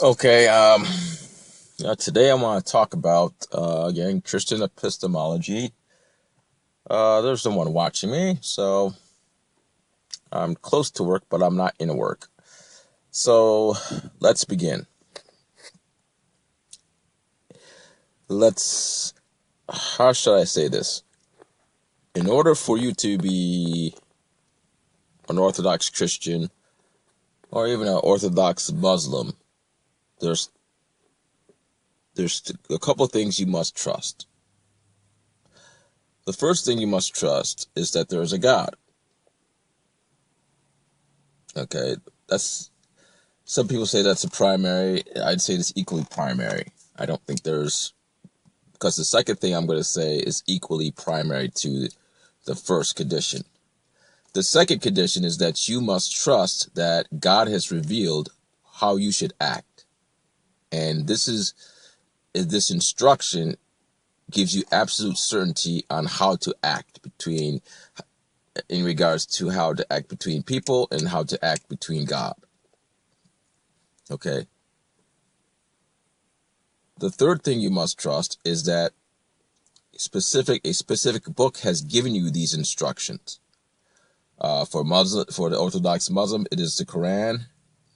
Okay, today I want to talk about, again, Christian epistemology. There's someone watching me, so I'm close to work, but I'm not in work. So, let's begin. How should I say this? In order for you to be an Orthodox Christian, or even an Orthodox Muslim, there's a couple things you must trust. The first thing you must trust is that there is a God. Okay, some people say that's a primary. I'd say it's equally primary. I don't think because the second thing I'm going to say is equally primary to the first condition. The second condition is that you must trust that God has revealed how you should act. And this instruction gives you absolute certainty on how to act in regards to how to act between people and how to act between God. Okay. The third thing you must trust is that a specific book has given you these instructions. For the Orthodox Muslim, it is the Quran.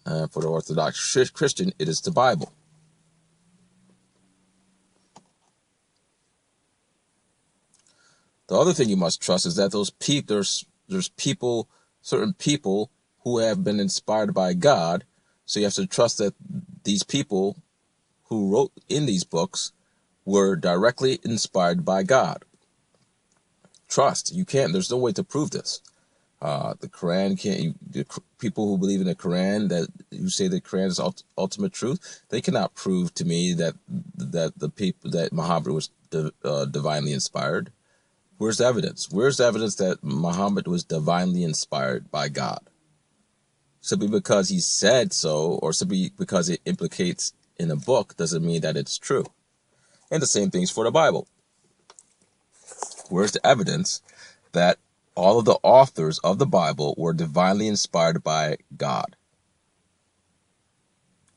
For the Orthodox Christian, it is the Bible. The other thing you must trust is that there's certain people who have been inspired by God. So you have to trust that these people who wrote in these books were directly inspired by God. Trust. You can't. There's no way to prove this. The Quran the people who believe in the Quran, who say the Quran is ultimate truth, they cannot prove to me that Muhammad was divinely inspired. Where's the evidence? Where's the evidence that Muhammad was divinely inspired by God? Simply because he said so, or simply because it implicates in a book, doesn't mean that it's true. And the same thing's for the Bible. Where's the evidence that all of the authors of the Bible were divinely inspired by God?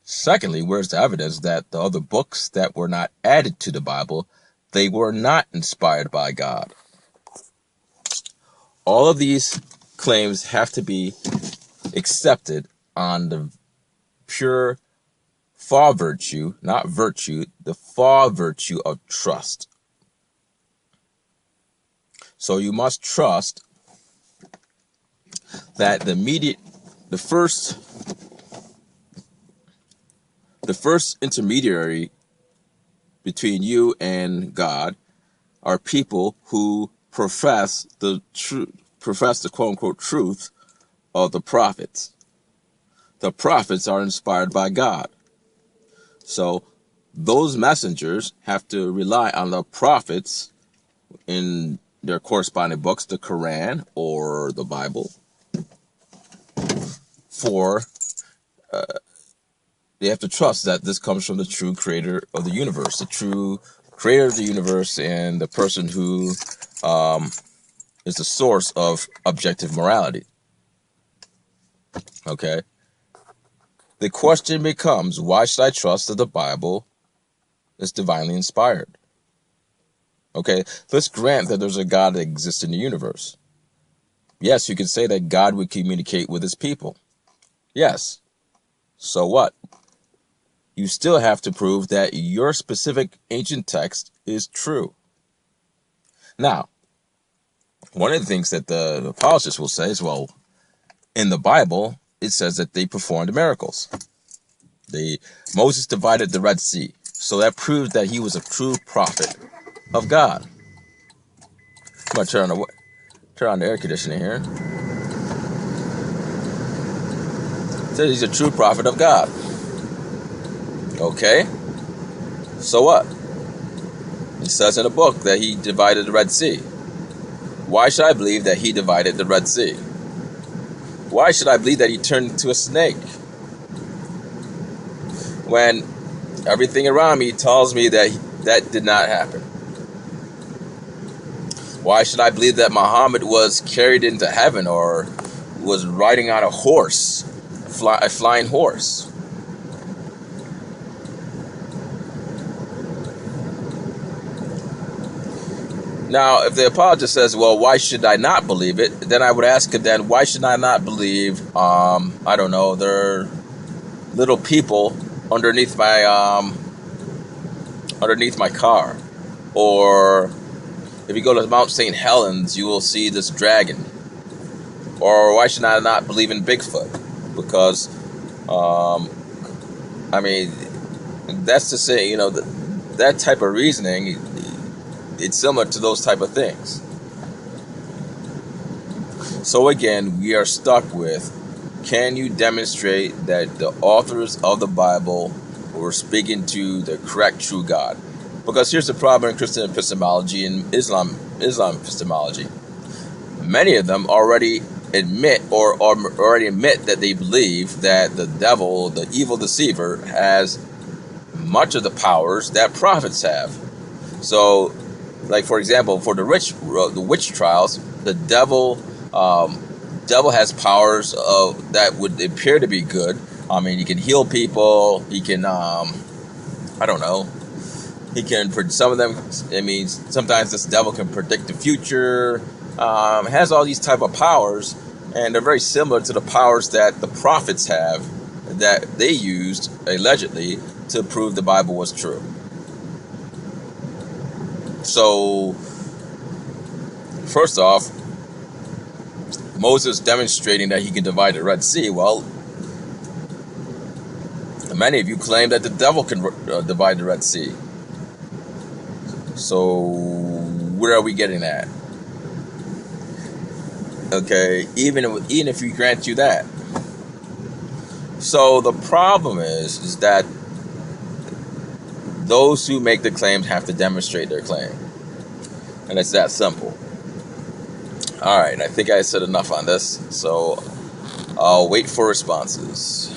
Secondly, where's the evidence that the other books that were not added to the Bible, they were not inspired by God? All of these claims have to be accepted on the pure far virtue, not virtue, the far virtue of trust. So you must trust that the first intermediary between you and God are people who profess the quote unquote truth of the prophets. The prophets are inspired by God. So those messengers have to rely on the prophets in their corresponding books, the Quran or the Bible, they have to trust that this comes from the true creator of the universe, the true creator of the universe, and the person who is the source of objective morality. Okay? The question becomes, why should I trust that the Bible is divinely inspired? Okay, let's grant that there's a God that exists in the universe. Yes, you can say that God would communicate with his people. Yes. So what? You still have to prove that your specific ancient text is true. Now, one of the things that the apologists will say is, well, in the Bible, it says that they performed miracles. Moses divided the Red Sea. So that proves that he was a true prophet of God. I'm going to turn on the air conditioning here. It says he's a true prophet of God. Okay. So what? It says in the book that he divided the Red Sea. Why should I believe that he divided the Red Sea? Why should I believe that he turned into a snake? When everything around me tells me that did not happen. Why should I believe that Muhammad was carried into heaven or was riding on a horse, a flying horse? Now, if the apologist says, well, why should I not believe it? Then I would ask him, then why should I not believe, I don't know, there are little people underneath my car. Or if you go to Mount St. Helens, you will see this dragon. Or why should I not believe in Bigfoot? Because, I mean, that's to say, that type of reasoning, it's similar to those type of things. So again, we are stuck with, can you demonstrate that the authors of the Bible were speaking to the correct, true God? Because here's the problem in Christian epistemology and Islam epistemology. Many of them already admit that they believe that the devil, the evil deceiver, has much of the powers that prophets have. So, like for example, for the witch trials, the devil has powers that would appear to be good. I mean, he can heal people. He can, I don't know. He can, some of them, I mean, sometimes this devil can predict the future. Has all these type of powers, and they're very similar to the powers that the prophets have, that they used, allegedly, to prove the Bible was true. So, first off, Moses demonstrating that he can divide the Red Sea. Well, many of you claim that the devil can divide the Red Sea. So, where are we getting at? Okay, even if we grant you that. So the problem is that those who make the claims have to demonstrate their claim. And it's that simple. Alright, I think I said enough on this, so I'll wait for responses.